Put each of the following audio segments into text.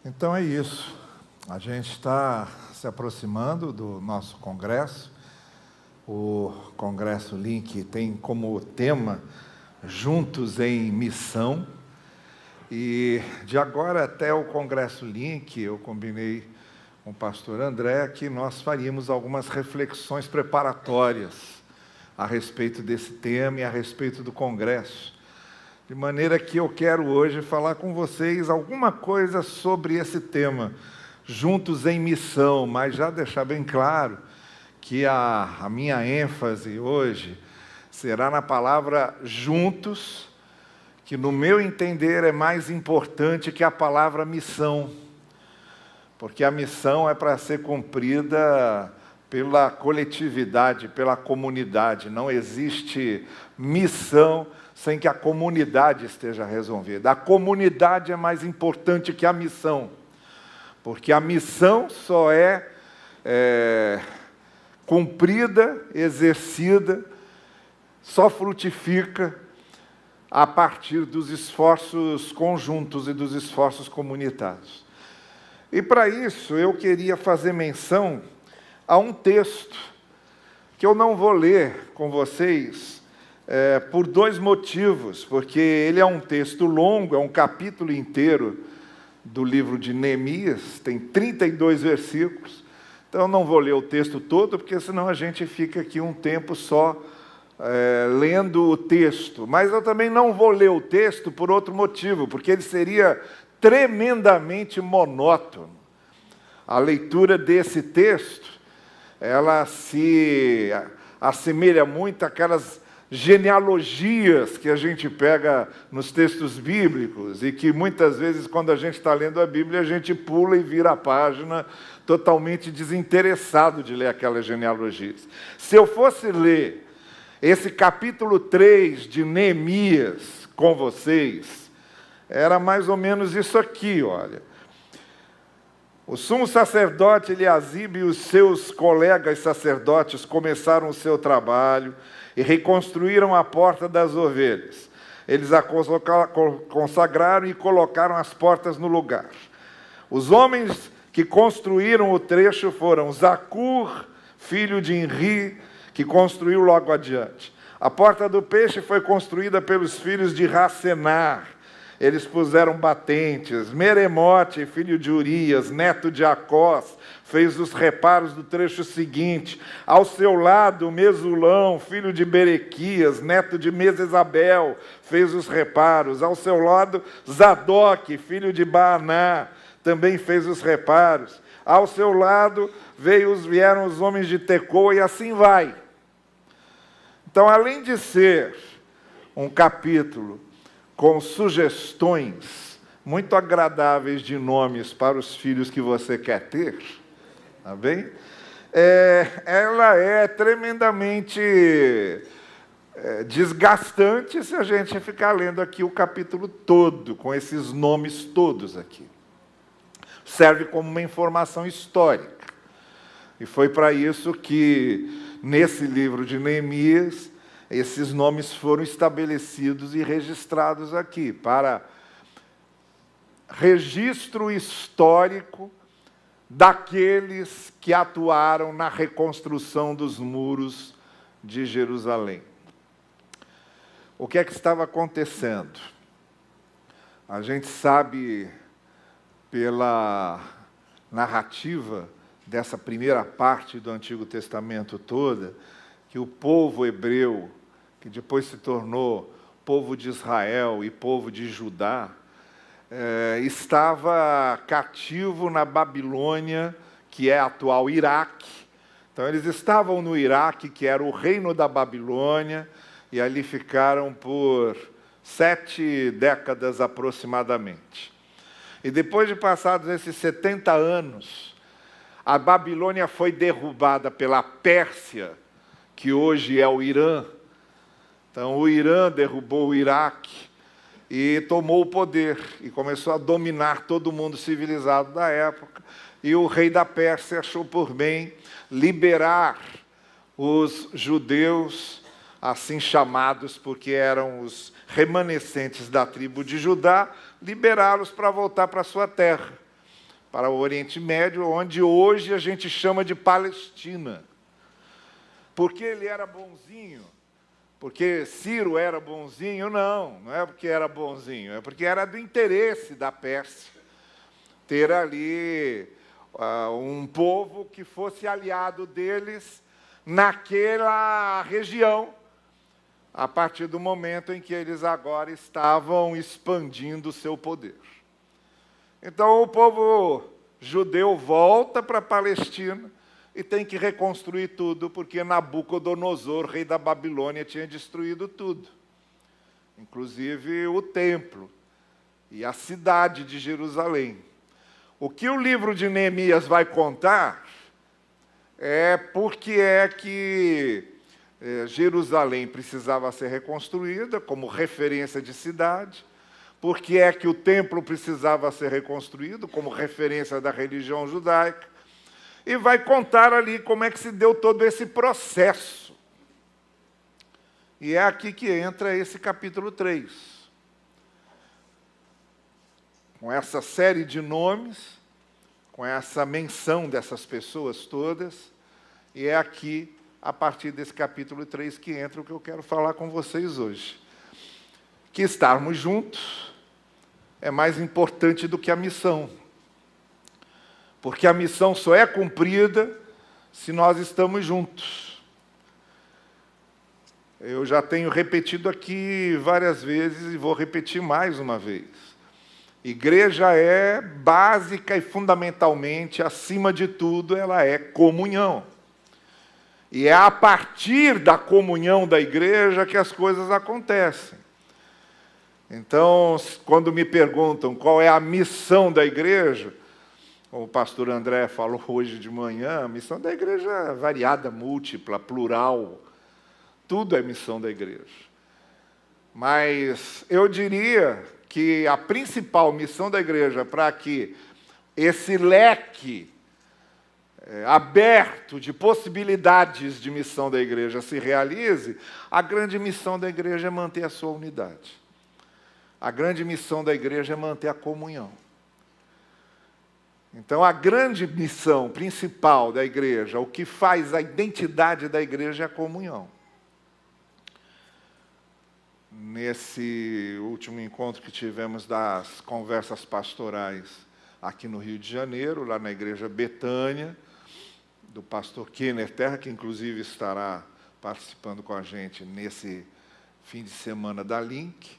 Então é isso. A gente está se aproximando do nosso congresso. O Congresso Link tem como tema Juntos em Missão. E de agora até o Congresso Link, eu combinei com o pastor André que nós faríamos algumas reflexões preparatórias a respeito desse tema e a respeito do Congresso. De maneira que eu quero hoje falar com vocês alguma coisa sobre esse tema, Juntos em Missão, mas já deixar bem claro que a minha ênfase hoje será na palavra juntos, que no meu entender é mais importante que a palavra missão, porque a missão é para ser cumprida pela coletividade, pela comunidade. Não existe missão sem que a comunidade esteja resolvida. A comunidade é mais importante que a missão, porque a missão só é cumprida, exercida, só frutifica a partir dos esforços conjuntos e dos esforços comunitários. E para isso eu queria fazer menção a um texto que eu não vou ler com vocês, por dois motivos, porque ele é um texto longo, é um capítulo inteiro do livro de Neemias, tem 32 versículos, então eu não vou ler o texto todo, porque senão a gente fica aqui um tempo só lendo o texto, mas eu também não vou ler o texto por outro motivo, porque ele seria tremendamente monótono. A leitura desse texto, ela se assemelha muito àquelas genealogias que a gente pega nos textos bíblicos e que muitas vezes, quando a gente está lendo a Bíblia, a gente pula e vira a página totalmente desinteressado de ler aquelas genealogias. Se eu fosse ler esse capítulo 3 de Neemias com vocês, era mais ou menos isso aqui, olha. O sumo sacerdote Eliasibe e os seus colegas sacerdotes começaram o seu trabalho e reconstruíram a porta das ovelhas. Eles a consagraram e colocaram as portas no lugar. Os homens que construíram o trecho foram Zacur, filho de Inri, que construiu logo adiante. A porta do peixe foi construída pelos filhos de Racenar. Eles puseram batentes. Meremote, filho de Urias, neto de Acós, fez os reparos do trecho seguinte. Ao seu lado, Mesulão, filho de Berequias, neto de Mesesabel, fez os reparos. Ao seu lado, Zadok, filho de Baaná, também fez os reparos. Ao seu lado, vieram os homens de Tecoa, e assim vai. Então, além de ser um capítulo com sugestões muito agradáveis de nomes para os filhos que você quer ter, tá bem? Ela é tremendamente desgastante se a gente ficar lendo aqui o capítulo todo, com esses nomes todos aqui. Serve como uma informação histórica. E foi para isso que, nesse livro de Neemias, esses nomes foram estabelecidos e registrados aqui, para registro histórico daqueles que atuaram na reconstrução dos muros de Jerusalém. O que é que estava acontecendo? A gente sabe, pela narrativa dessa primeira parte do Antigo Testamento toda, que o povo hebreu, que depois se tornou povo de Israel e povo de Judá, estava cativo na Babilônia, que é atual Iraque. Então, eles estavam no Iraque, que era o reino da Babilônia, e ali ficaram por 7 décadas aproximadamente. E depois de passados esses 70 anos, a Babilônia foi derrubada pela Pérsia, que hoje é o Irã. Então, o Irã derrubou o Iraque e tomou o poder, e começou a dominar todo o mundo civilizado da época. E o rei da Pérsia achou por bem liberar os judeus, assim chamados porque eram os remanescentes da tribo de Judá, liberá-los para voltar para a sua terra. para o Oriente Médio, onde hoje a gente chama de Palestina. Porque ele era bonzinho? Porque Ciro era bonzinho? Não, não é porque era bonzinho, é porque era do interesse da Pérsia ter ali um povo que fosse aliado deles naquela região, a partir do momento em que eles agora estavam expandindo o seu poder. Então, o povo judeu volta para a Palestina e tem que reconstruir tudo, porque Nabucodonosor, rei da Babilônia, tinha destruído tudo, inclusive o templo e a cidade de Jerusalém. O que o livro de Neemias vai contar é porque é que Jerusalém precisava ser reconstruída como referência de cidade, porque é que o templo precisava ser reconstruído como referência da religião judaica, e vai contar ali como é que se deu todo esse processo. E é aqui que entra esse capítulo 3. Com essa série de nomes, com essa menção dessas pessoas todas, e é aqui, a partir desse capítulo 3, que entra o que eu quero falar com vocês hoje. Que estarmos juntos é mais importante do que a missão. Porque a missão só é cumprida se nós estamos juntos. Eu já tenho repetido aqui várias vezes e vou repetir mais uma vez. Igreja é básica e fundamentalmente, acima de tudo, ela é comunhão. E é a partir da comunhão da igreja que as coisas acontecem. Então, quando me perguntam qual é a missão da igreja, o pastor André falou hoje de manhã, a missão da igreja é variada, múltipla, plural. Tudo é missão da igreja. Mas eu diria que a principal missão da igreja, para que esse leque aberto de possibilidades de missão da igreja se realize, a grande missão da igreja é manter a sua unidade. A grande missão da igreja é manter a comunhão. Então, a grande missão principal da igreja, o que faz a identidade da igreja é a comunhão. Nesse último encontro que tivemos das conversas pastorais aqui no Rio de Janeiro, lá na igreja Betânia, do pastor Kenner Terra, que inclusive estará participando com a gente nesse fim de semana da Link,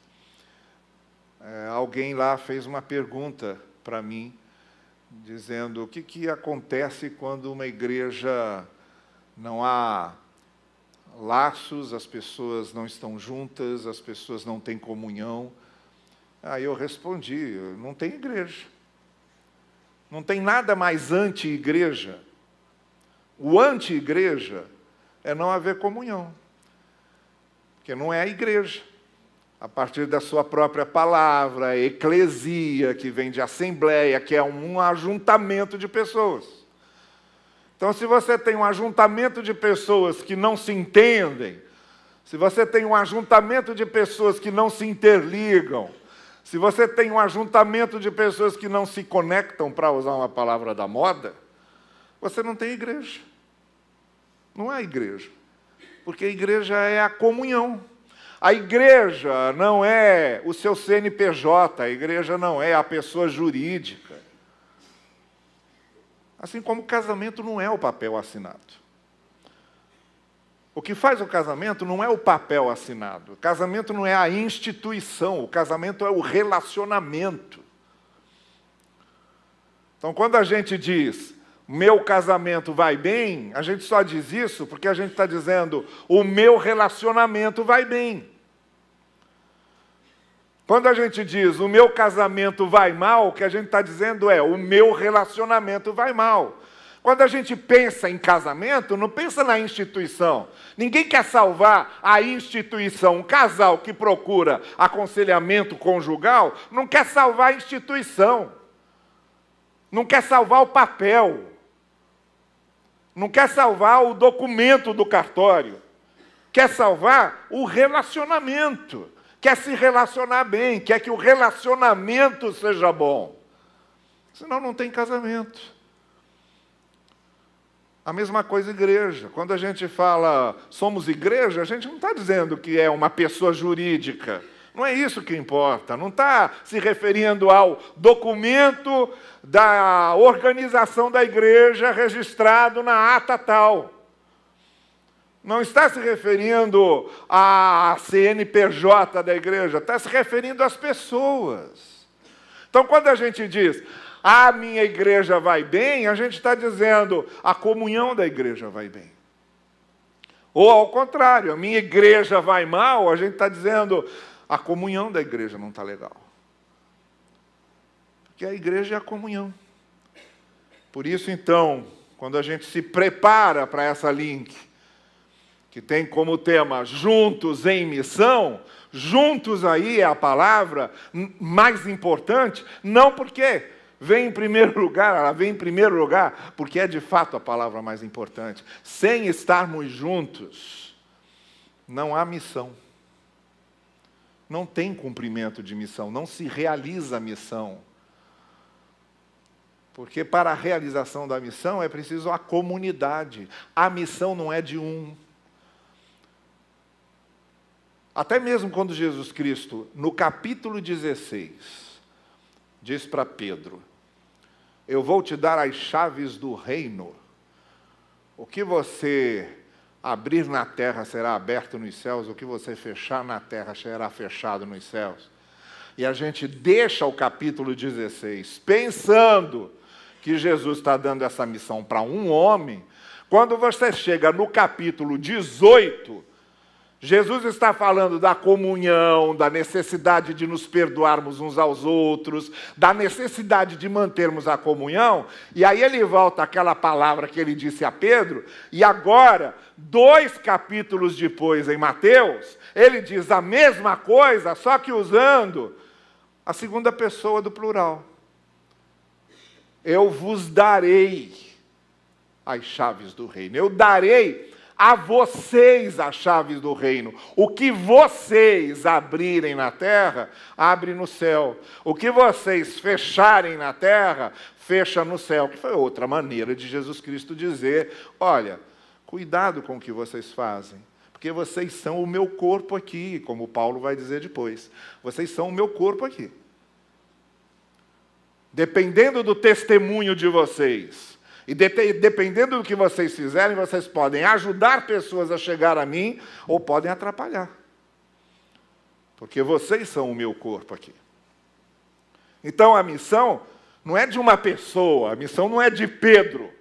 alguém lá fez uma pergunta para mim, dizendo o que acontece quando uma igreja não há laços, as pessoas não estão juntas, as pessoas não têm comunhão. Aí eu respondi, não tem igreja. Não tem nada mais anti-igreja. O anti-igreja é não haver comunhão, porque não é a igreja. A partir da sua própria palavra, eclesia, que vem de assembleia, que é um ajuntamento de pessoas. Então, se você tem um ajuntamento de pessoas que não se entendem, se você tem um ajuntamento de pessoas que não se interligam, se você tem um ajuntamento de pessoas que não se conectam, para usar uma palavra da moda, você não tem igreja. Não é igreja. Porque a igreja é a comunhão. A igreja não é o seu CNPJ, a igreja não é a pessoa jurídica. Assim como o casamento não é o papel assinado. O que faz o casamento não é o papel assinado. O casamento não é a instituição, o casamento é o relacionamento. Então, quando a gente diz, meu casamento vai bem, a gente só diz isso porque a gente está dizendo, o meu relacionamento vai bem. Quando a gente diz, o meu casamento vai mal, o que a gente está dizendo é, o meu relacionamento vai mal. Quando a gente pensa em casamento, não pensa na instituição. Ninguém quer salvar a instituição. Um casal que procura aconselhamento conjugal não quer salvar a instituição. Não quer salvar o papel. Não quer salvar o documento do cartório. Quer salvar o relacionamento. Quer se relacionar bem, quer que o relacionamento seja bom. Senão não tem casamento. A mesma coisa igreja. Quando a gente fala somos igreja, a gente não está dizendo que é uma pessoa jurídica. Não é isso que importa. Não está se referindo ao documento da organização da igreja registrado na ata tal. Não está se referindo à CNPJ da igreja, está se referindo às pessoas. Então, quando a gente diz, a minha igreja vai bem, a gente está dizendo, a comunhão da igreja vai bem. Ou, ao contrário, a minha igreja vai mal, a gente está dizendo, a comunhão da igreja não está legal. Porque a igreja é a comunhão. Por isso, então, quando a gente se prepara para essa link, que tem como tema juntos em missão, juntos aí é a palavra mais importante, não porque vem em primeiro lugar, ela vem em primeiro lugar porque é de fato a palavra mais importante. Sem estarmos juntos, não há missão. Não tem cumprimento de missão, não se realiza a missão. Porque para a realização da missão é preciso a comunidade. A missão não é de um. Até mesmo quando Jesus Cristo, no capítulo 16, diz para Pedro, eu vou te dar as chaves do reino. O que você abrir na terra será aberto nos céus, o que você fechar na terra será fechado nos céus. E a gente deixa o capítulo 16 pensando que Jesus está dando essa missão para um homem. Quando você chega no capítulo 18, Jesus está falando da comunhão, da necessidade de nos perdoarmos uns aos outros, da necessidade de mantermos a comunhão, e aí ele volta àquela palavra que ele disse a Pedro, e agora, 2 capítulos depois, em Mateus, ele diz a mesma coisa, só que usando a segunda pessoa do plural. Eu vos darei as chaves do reino, eu darei a vocês as chaves do reino. O que vocês abrirem na terra, abre no céu. O que vocês fecharem na terra, fecha no céu. Que foi outra maneira de Jesus Cristo dizer, olha, cuidado com o que vocês fazem, porque vocês são o meu corpo aqui, como Paulo vai dizer depois. Vocês são o meu corpo aqui. Dependendo do testemunho de vocês, e dependendo do que vocês fizerem, vocês podem ajudar pessoas a chegar a mim ou podem atrapalhar. Porque vocês são o meu corpo aqui. Então a missão não é de uma pessoa, a missão não é de Pedro.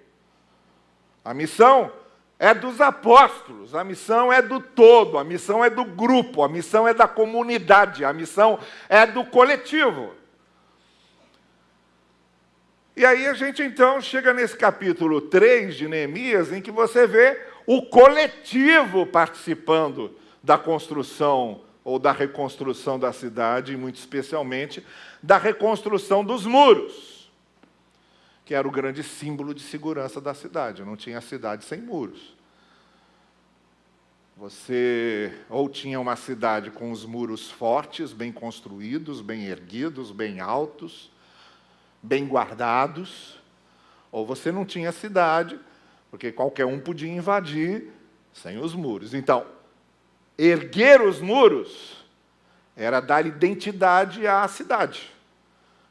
A missão é dos apóstolos, a missão é do todo, a missão é do grupo, a missão é da comunidade, a missão é do coletivo. E aí a gente então chega nesse capítulo 3 de Neemias, em que você vê o coletivo participando da construção ou da reconstrução da cidade, e muito especialmente da reconstrução dos muros, que era o grande símbolo de segurança da cidade. Não tinha cidade sem muros. Você ou tinha uma cidade com os muros fortes, bem construídos, bem erguidos, bem altos, bem guardados, ou você não tinha cidade, porque qualquer um podia invadir sem os muros. Então, erguer os muros era dar identidade à cidade.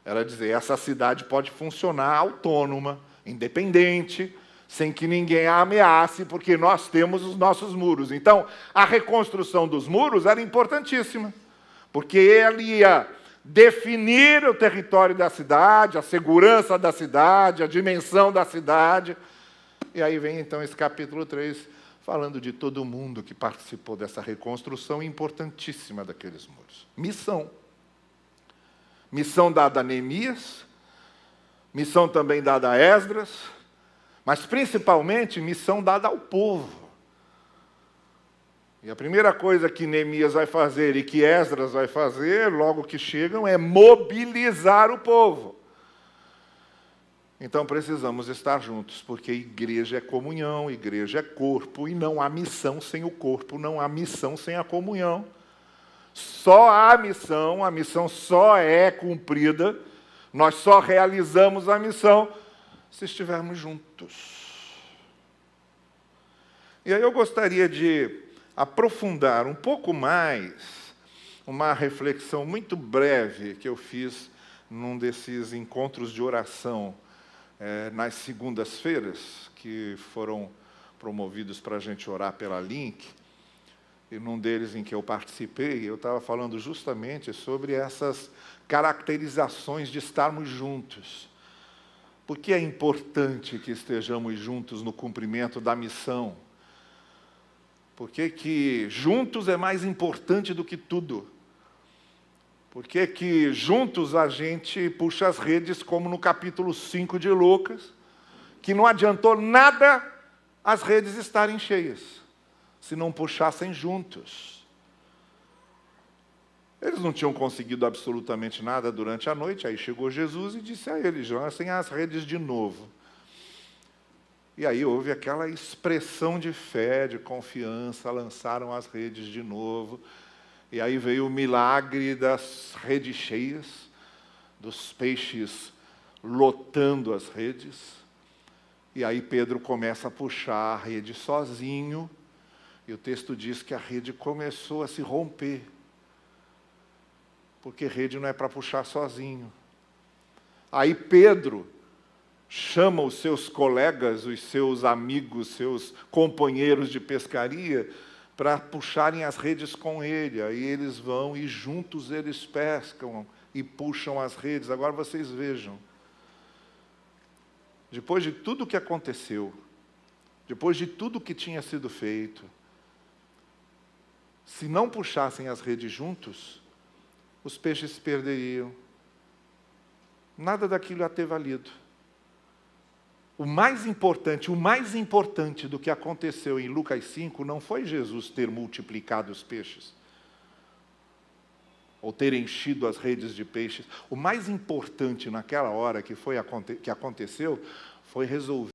Era dizer, essa cidade pode funcionar autônoma, independente, sem que ninguém a ameace, porque nós temos os nossos muros. Então, a reconstrução dos muros era importantíssima, porque ele ia definir o território da cidade, a segurança da cidade, a dimensão da cidade. E aí vem, então, esse capítulo 3, falando de todo mundo que participou dessa reconstrução importantíssima daqueles muros. Missão. Missão dada a Neemias, missão também dada a Esdras, mas, principalmente, missão dada ao povo. E a primeira coisa que Neemias vai fazer e que Esdras vai fazer, logo que chegam, é mobilizar o povo. Então precisamos estar juntos, porque igreja é comunhão, igreja é corpo, e não há missão sem o corpo, não há missão sem a comunhão. Só há missão, a missão só é cumprida Nós só realizamos a missão se estivermos juntos. E aí eu gostaria de aprofundar um pouco mais uma reflexão muito breve que eu fiz num desses encontros de oração nas segundas-feiras, que foram promovidos para a gente orar pela Link. E num deles em que eu participei, eu estava falando justamente sobre essas caracterizações de estarmos juntos. Por que é importante que estejamos juntos no cumprimento da missão? Por que juntos é mais importante do que tudo? Por que juntos a gente puxa as redes, como no capítulo 5 de Lucas, que não adiantou nada as redes estarem cheias, se não puxassem juntos. Eles não tinham conseguido absolutamente nada durante a noite, aí chegou Jesus e disse a eles: lancem as redes de novo. E aí houve aquela expressão de fé, de confiança, lançaram as redes de novo. E aí veio o milagre das redes cheias, dos peixes lotando as redes. E aí Pedro começa a puxar a rede sozinho, e o texto diz que a rede começou a se romper. Porque rede não é para puxar sozinho. Aí Pedro chama os seus colegas, os seus amigos, seus companheiros de pescaria, para puxarem as redes com ele. Aí eles vão e juntos eles pescam e puxam as redes. Agora vocês vejam. Depois de tudo o que aconteceu, depois de tudo o que tinha sido feito, se não puxassem as redes juntos, os peixes se perderiam. Nada daquilo ia ter valido. O mais importante do que aconteceu em Lucas 5 não foi Jesus ter multiplicado os peixes, ou ter enchido as redes de peixes. O mais importante naquela hora que aconteceu foi resolver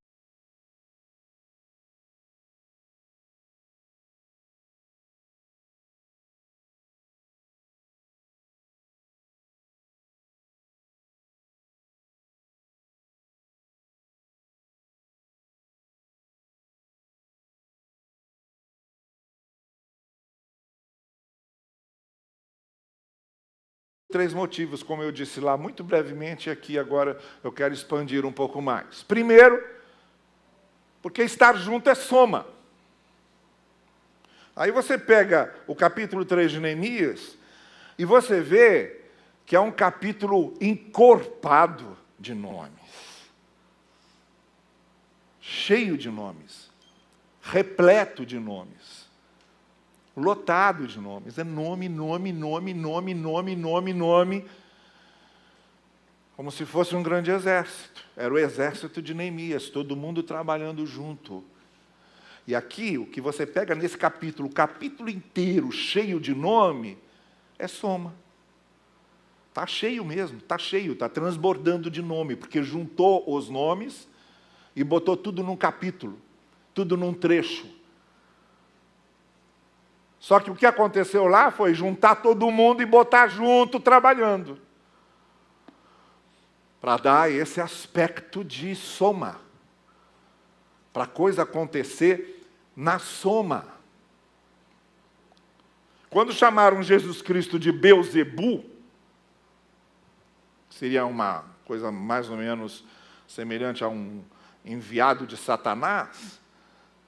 três motivos, como eu disse lá muito brevemente, aqui agora eu quero expandir um pouco mais. Primeiro, porque estar junto é soma. Aí você pega o capítulo 3 de Neemias e você vê que é um capítulo encorpado de nomes. Cheio de nomes. Repleto de nomes. Lotado de nomes. É nome, nome, nome, nome, nome, nome, nome. Como se fosse um grande exército. Era o exército de Neemias, todo mundo trabalhando junto. E aqui, o que você pega nesse capítulo, o capítulo inteiro cheio de nome, é soma. Está cheio mesmo, está cheio, está transbordando de nome, porque juntou os nomes e botou tudo num capítulo, tudo num trecho. Só que o que aconteceu lá foi juntar todo mundo e botar junto, trabalhando. Para dar esse aspecto de soma. Para a coisa acontecer na soma. Quando chamaram Jesus Cristo de Beelzebu, seria uma coisa mais ou menos semelhante a um enviado de Satanás,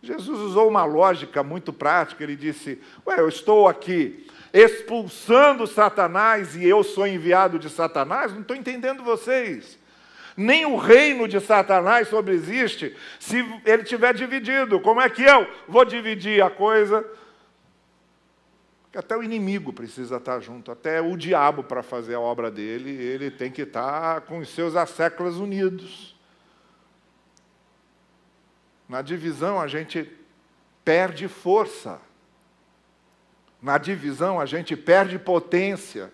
Jesus usou uma lógica muito prática. Ele disse: eu estou aqui expulsando Satanás e eu sou enviado de Satanás? Não estou entendendo vocês. Nem o reino de Satanás sobreexiste se ele estiver dividido. Como é que eu vou dividir a coisa? Até o inimigo precisa estar junto, até o diabo, para fazer a obra dele, ele tem que estar com os seus asseclas unidos. Na divisão a gente perde força. Na divisão a gente perde potência.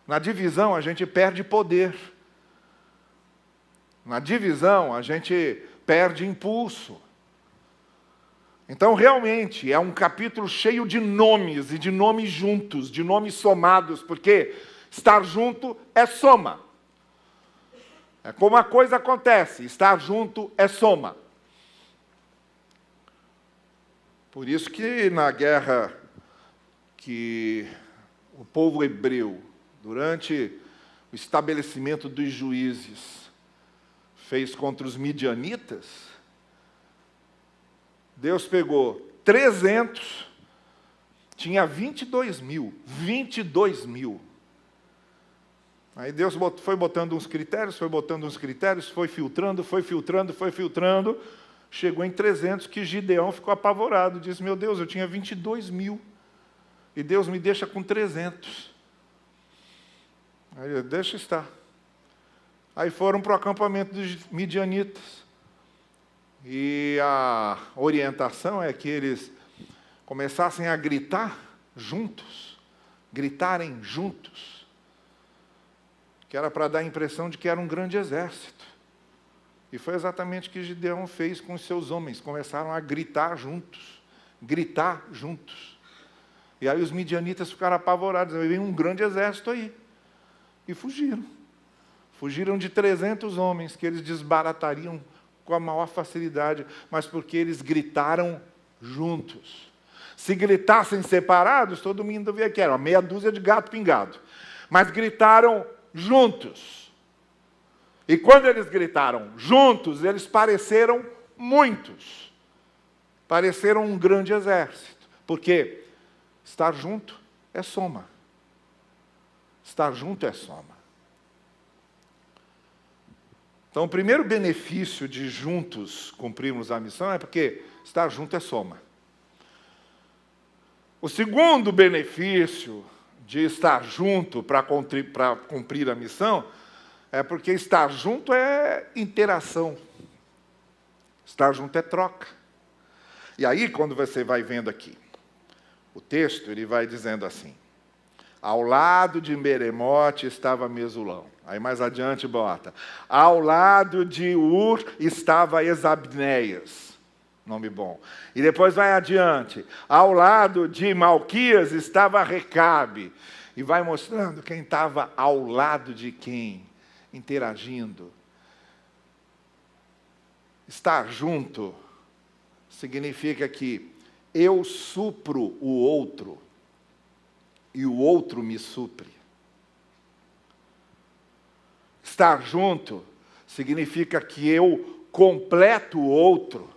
Na divisão a gente perde poder. Na divisão a gente perde impulso. Então, realmente, é um capítulo cheio de nomes, e de nomes juntos, de nomes somados, porque estar junto é soma. É como a coisa acontece, estar junto é soma. Por isso que na guerra que o povo hebreu, durante o estabelecimento dos juízes, fez contra os midianitas, Deus pegou 300, tinha 22 mil. Aí Deus foi botando uns critérios, foi filtrando, chegou em 300 que Gideão ficou apavorado, disse, meu Deus, eu tinha 22 mil, e Deus me deixa com 300. Aí ele, deixa estar. Aí foram para o acampamento dos midianitas, e a orientação é que eles começassem a gritarem juntos, que era para dar a impressão de que era um grande exército. E foi exatamente o que Gideão fez com os seus homens, começaram a gritar juntos. E aí os midianitas ficaram apavorados, vem um grande exército aí. E fugiram. Fugiram de 300 homens, que eles desbaratariam com a maior facilidade, mas porque eles gritaram juntos. Se gritassem separados, todo mundo via que era uma meia dúzia de gato pingado. Mas gritaram juntos. E quando eles gritaram juntos, eles pareceram muitos. Pareceram um grande exército. Porque estar junto é soma. Estar junto é soma. Então, o primeiro benefício de juntos cumprirmos a missão é porque estar junto é soma. O segundo benefício de estar junto para cumprir a missão é porque estar junto é interação. Estar junto é troca. E aí, quando você vai vendo aqui o texto, ele vai dizendo assim, ao lado de Meremote estava Mesulão. Aí mais adiante bota, ao lado de Ur estava Esabneias. Nome bom. E depois vai adiante, ao lado de Malquias estava Recabe. E vai mostrando quem estava ao lado de quem, interagindo. Estar junto significa que eu supro o outro e o outro me supre. Estar junto significa que eu completo o outro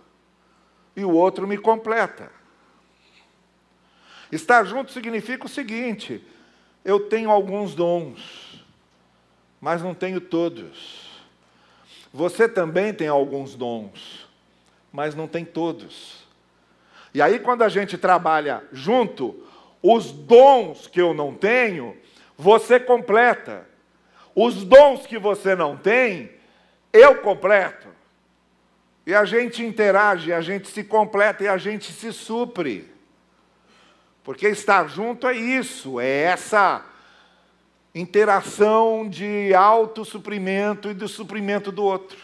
e o outro me completa. Estar junto significa o seguinte, eu tenho alguns dons, mas não tenho todos. Você também tem alguns dons, mas não tem todos. E aí, quando a gente trabalha junto, os dons que eu não tenho, você completa. Os dons que você não tem, eu completo. E a gente interage, a gente se completa e a gente se supre. Porque estar junto é isso, é essa interação de autossuprimento e do suprimento do outro.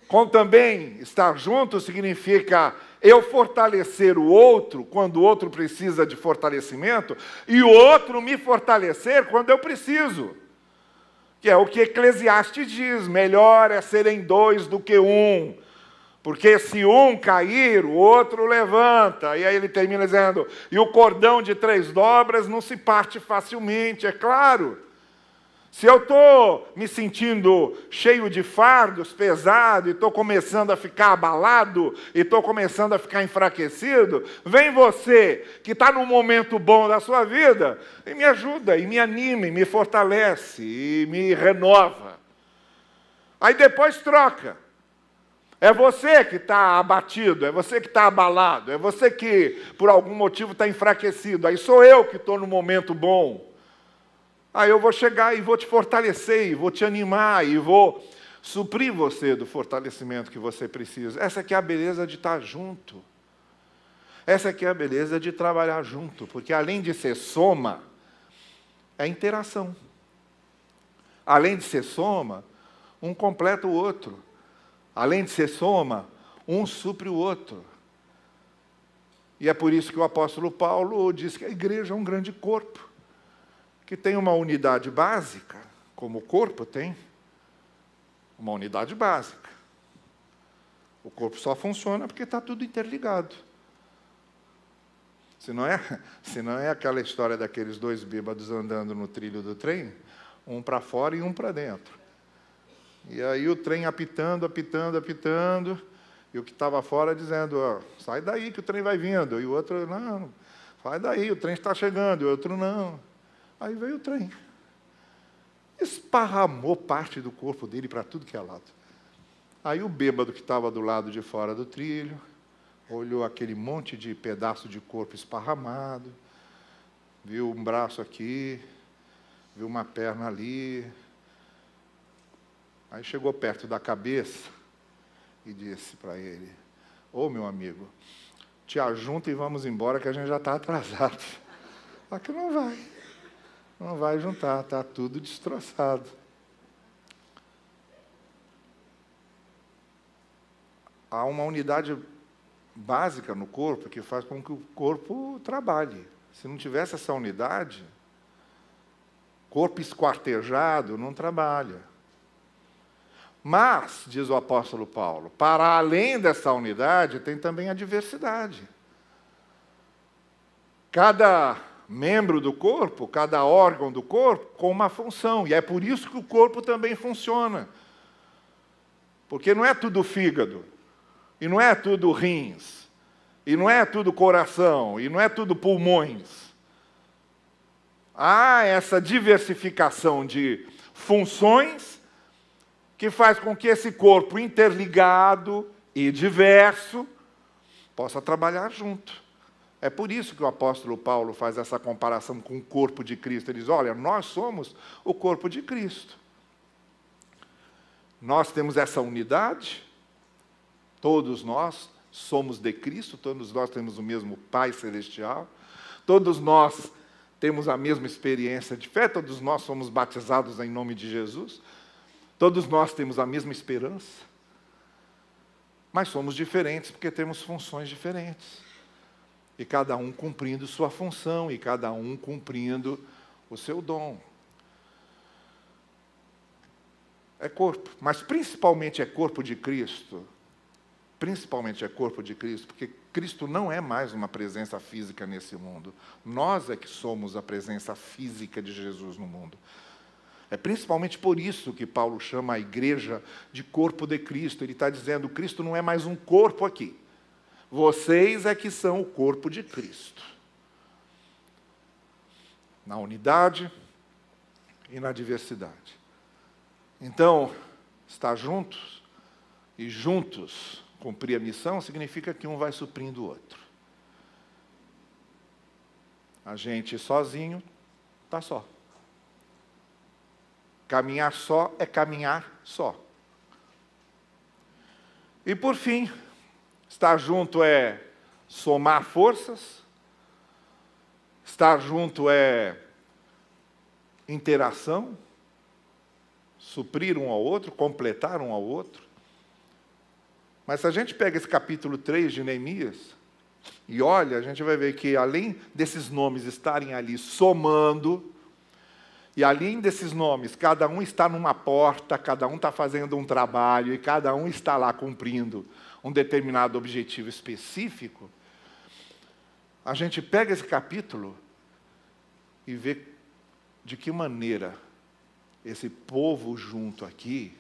Como também estar junto significa eu fortalecer o outro quando o outro precisa de fortalecimento e o outro me fortalecer quando eu preciso. Que é o que Eclesiastes diz, melhor é serem dois do que um. Porque se um cair, o outro levanta. E aí ele termina dizendo, e o cordão de 3 dobras não se parte facilmente, é claro. Se eu estou me sentindo cheio de fardos, pesado, e estou começando a ficar abalado, e estou começando a ficar enfraquecido, vem você, que está num momento bom da sua vida, e me ajuda, e me anima, e me fortalece, e me renova. Aí depois troca. É você que está abatido, é você que está abalado, é você que, por algum motivo, está enfraquecido. Aí sou eu que estou no momento bom. Aí eu vou chegar e vou te fortalecer, e vou te animar, e vou suprir você do fortalecimento que você precisa. Essa aqui é a beleza de estar junto. Essa aqui é a beleza de trabalhar junto, porque além de ser soma, é interação. Além de ser soma, um completa o outro. Além de ser soma, um supre o outro. E é por isso que o apóstolo Paulo diz que a igreja é um grande corpo, que tem uma unidade básica, como o corpo tem uma unidade básica. O corpo só funciona porque está tudo interligado. Se não é aquela história daqueles dois bêbados andando no trilho do trem, um para fora e um para dentro. E aí o trem apitando, apitando, apitando, e o que estava fora dizendo, sai daí que o trem vai vindo. E o outro, não, sai daí, o trem está chegando. E o outro, não. Aí veio o trem. Esparramou parte do corpo dele para tudo que é lado. Aí o bêbado que estava do lado de fora do trilho, olhou aquele monte de pedaço de corpo esparramado, viu um braço aqui, viu uma perna ali. Aí chegou perto da cabeça e disse para ele, ô meu amigo, te ajunta e vamos embora que a gente já está atrasado. Só que não vai juntar, está tudo destroçado. Há uma unidade básica no corpo que faz com que o corpo trabalhe. Se não tivesse essa unidade, corpo esquartejado não trabalha. Mas, diz o apóstolo Paulo, para além dessa unidade, tem também a diversidade. Cada membro do corpo, cada órgão do corpo, com uma função. E é por isso que o corpo também funciona. Porque não é tudo fígado, e não é tudo rins, e não é tudo coração, e não é tudo pulmões. Há essa diversificação de funções que faz com que esse corpo interligado e diverso possa trabalhar junto. É por isso que o apóstolo Paulo faz essa comparação com o corpo de Cristo. Ele diz, olha, nós somos o corpo de Cristo. Nós temos essa unidade, todos nós somos de Cristo, todos nós temos o mesmo Pai Celestial, todos nós temos a mesma experiência de fé, todos nós somos batizados em nome de Jesus, todos nós temos a mesma esperança, mas somos diferentes porque temos funções diferentes. E cada um cumprindo sua função, e cada um cumprindo o seu dom. É corpo, mas principalmente é corpo de Cristo. Principalmente é corpo de Cristo, porque Cristo não é mais uma presença física nesse mundo. Nós é que somos a presença física de Jesus no mundo. É principalmente por isso que Paulo chama a igreja de corpo de Cristo. Ele está dizendo, Cristo não é mais um corpo aqui. Vocês é que são o corpo de Cristo. Na unidade e na diversidade. Então, estar juntos e juntos cumprir a missão significa que um vai suprindo o outro. A gente sozinho está só. Caminhar só é caminhar só. E por fim, estar junto é somar forças, estar junto é interação, suprir um ao outro, completar um ao outro. Mas se a gente pega esse capítulo 3 de Neemias e olha, a gente vai ver que além desses nomes estarem ali somando, e além desses nomes, cada um está numa porta, cada um está fazendo um trabalho, e cada um está lá cumprindo um determinado objetivo específico, a gente pega esse capítulo e vê de que maneira esse povo junto aqui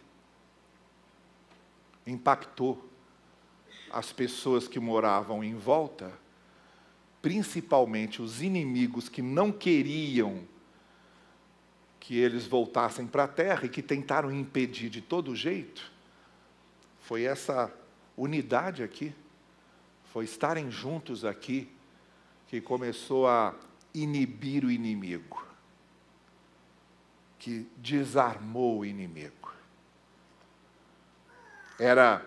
impactou as pessoas que moravam em volta, principalmente os inimigos que não queriam que eles voltassem para a terra e que tentaram impedir de todo jeito. Foi essa unidade aqui, foi estarem juntos aqui, que começou a inibir o inimigo, que desarmou o inimigo. Era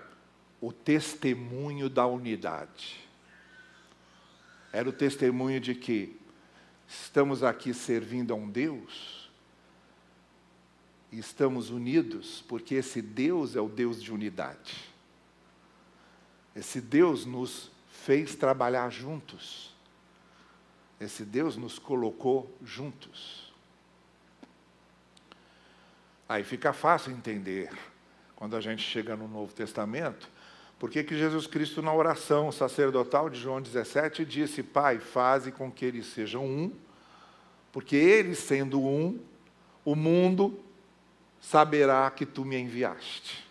o testemunho da unidade. Era o testemunho de que estamos aqui servindo a um Deus, e estamos unidos, porque esse Deus é o Deus de unidade. Esse Deus nos fez trabalhar juntos. Esse Deus nos colocou juntos. Aí fica fácil entender, quando a gente chega no Novo Testamento, por que Jesus Cristo, na oração sacerdotal de João 17, disse: Pai, faze com que eles sejam um, porque eles sendo um, o mundo saberá que tu me enviaste.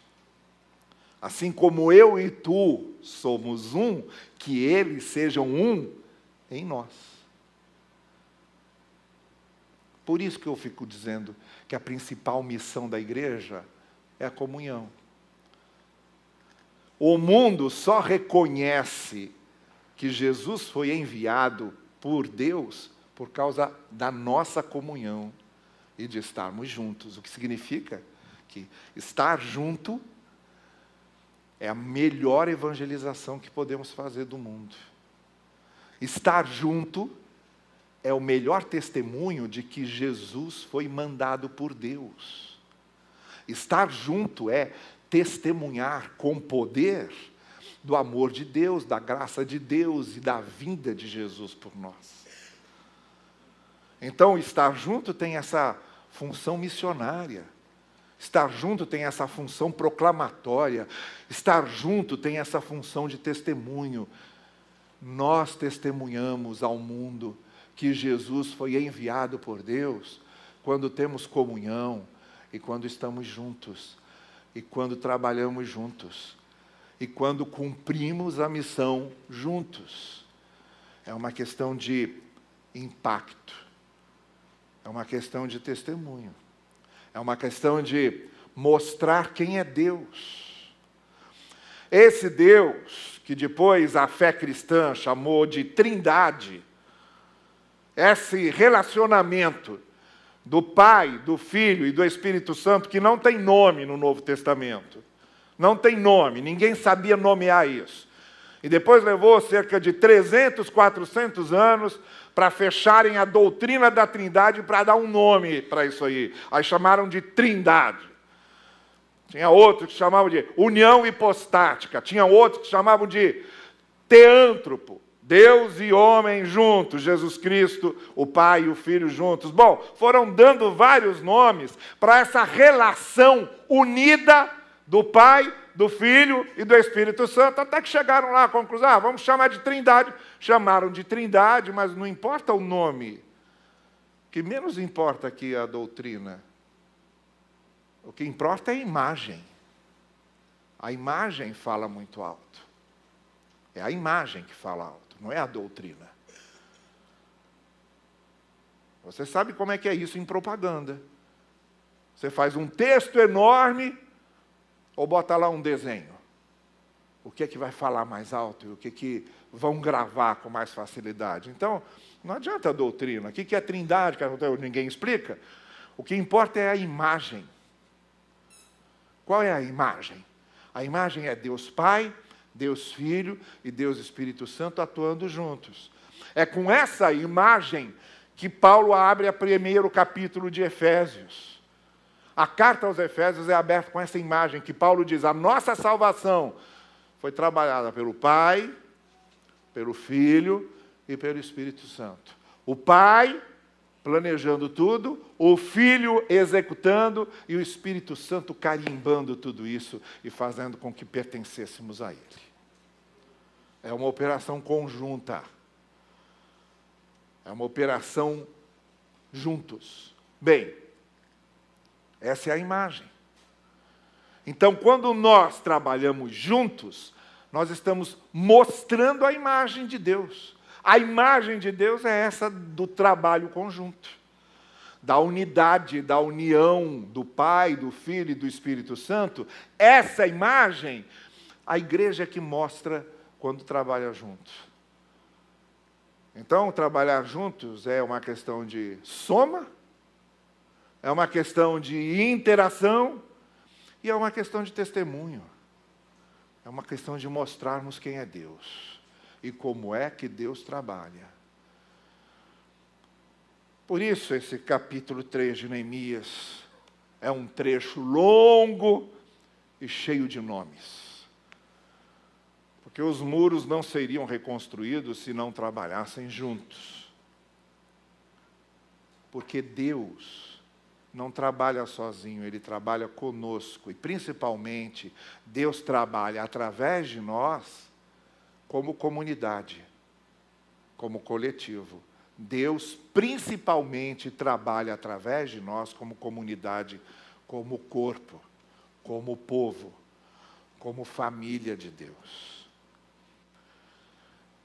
Assim como eu e tu somos um, que eles sejam um em nós. Por isso que eu fico dizendo que a principal missão da igreja é a comunhão. O mundo só reconhece que Jesus foi enviado por Deus por causa da nossa comunhão e de estarmos juntos. O que significa que estar junto é a melhor evangelização que podemos fazer do mundo. Estar junto é o melhor testemunho de que Jesus foi mandado por Deus. Estar junto é testemunhar com poder do amor de Deus, da graça de Deus e da vinda de Jesus por nós. Então, estar junto tem essa função missionária. Estar junto tem essa função proclamatória. Estar junto tem essa função de testemunho. Nós testemunhamos ao mundo que Jesus foi enviado por Deus quando temos comunhão e quando estamos juntos, e quando trabalhamos juntos, e quando cumprimos a missão juntos. É uma questão de impacto, é uma questão de testemunho, é uma questão de mostrar quem é Deus. Esse Deus, que depois a fé cristã chamou de Trindade, esse relacionamento do Pai, do Filho e do Espírito Santo, que não tem nome no Novo Testamento. Não tem nome, ninguém sabia nomear isso. E depois levou cerca de 300, 400 anos para fecharem a doutrina da Trindade, para dar um nome para isso aí. Aí chamaram de Trindade. Tinha outros que chamavam de união hipostática. Tinha outros que chamavam de teântropo. Deus e homem juntos, Jesus Cristo, o Pai e o Filho juntos. Bom, foram dando vários nomes para essa relação unida do Pai, do Filho e do Espírito Santo, até que chegaram lá à conclusão: vamos chamar de Trindade. Chamaram de Trindade, mas não importa o nome. O que menos importa aqui é a doutrina. O que importa é a imagem. A imagem fala muito alto. É a imagem que fala alto. Não é a doutrina. Você sabe como é que é isso em propaganda. Você faz um texto enorme ou bota lá um desenho. O que é que vai falar mais alto e o que é que vão gravar com mais facilidade? Então, não adianta a doutrina. O que é Trindade? Ninguém explica. O que importa é a imagem. Qual é a imagem? A imagem é Deus Pai, Deus Filho e Deus Espírito Santo atuando juntos. É com essa imagem que Paulo abre o primeiro capítulo de Efésios. A carta aos Efésios é aberta com essa imagem que Paulo diz: a nossa salvação foi trabalhada pelo Pai, pelo Filho e pelo Espírito Santo. O Pai planejando tudo, o Filho executando e o Espírito Santo carimbando tudo isso e fazendo com que pertencêssemos a Ele. É uma operação conjunta. É uma operação juntos. Bem, essa é a imagem. Então, quando nós trabalhamos juntos, nós estamos mostrando a imagem de Deus. A imagem de Deus é essa do trabalho conjunto, da unidade, da união do Pai, do Filho e do Espírito Santo. Essa imagem, a igreja é que mostra quando trabalha junto. Então, trabalhar juntos é uma questão de soma, é uma questão de interação e é uma questão de testemunho. É uma questão de mostrarmos quem é Deus e como é que Deus trabalha. Por isso, esse capítulo 3 de Neemias é um trecho longo e cheio de nomes. Porque os muros não seriam reconstruídos se não trabalhassem juntos. Porque Deus não trabalha sozinho, Ele trabalha conosco. E, principalmente, Deus trabalha através de nós como comunidade, como coletivo. Deus, principalmente, trabalha através de nós como comunidade, como corpo, como povo, como família de Deus.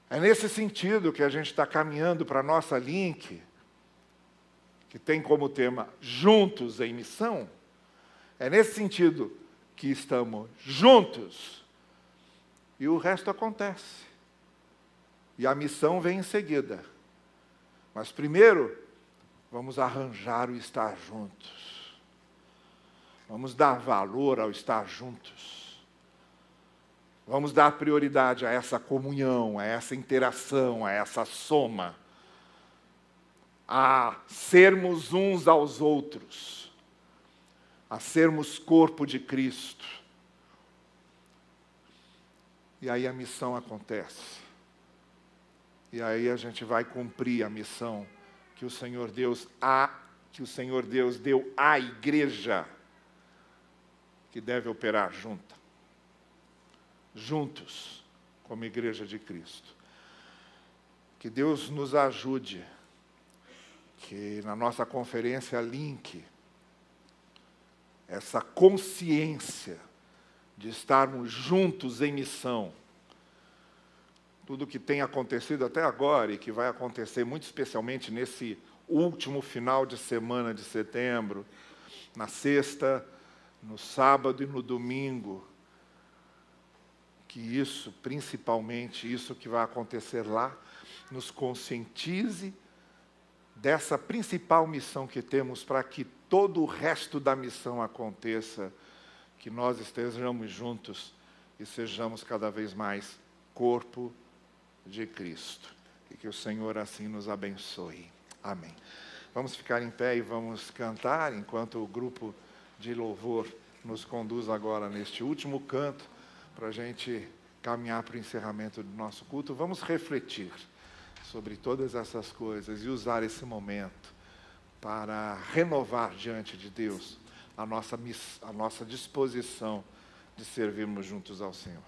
É nesse sentido que a gente está caminhando para a nossa Link, que tem como tema Juntos em Missão. É nesse sentido que estamos juntos e o resto acontece. E a missão vem em seguida. Mas primeiro, vamos arranjar o estar juntos. Vamos dar valor ao estar juntos. Vamos dar prioridade a essa comunhão, a essa interação, a essa soma. A sermos uns aos outros, a sermos corpo de Cristo. E aí a missão acontece. E aí a gente vai cumprir a missão que o Senhor Deus deu à igreja, que deve operar juntos, como igreja de Cristo. Que Deus nos ajude, que na nossa conferência Link, essa consciência de estarmos juntos em missão, tudo que tem acontecido até agora e que vai acontecer muito especialmente nesse último final de semana de setembro, na sexta, no sábado e no domingo, que isso, principalmente isso que vai acontecer lá, nos conscientize dessa principal missão que temos para que todo o resto da missão aconteça, que nós estejamos juntos e sejamos cada vez mais corpo de Cristo. E que o Senhor assim nos abençoe. Amém. Vamos ficar em pé e vamos cantar enquanto o grupo de louvor nos conduz agora neste último canto para a gente caminhar para o encerramento do nosso culto. Vamos refletir sobre todas essas coisas e usar esse momento para renovar diante de Deus a nossa disposição de servirmos juntos ao Senhor.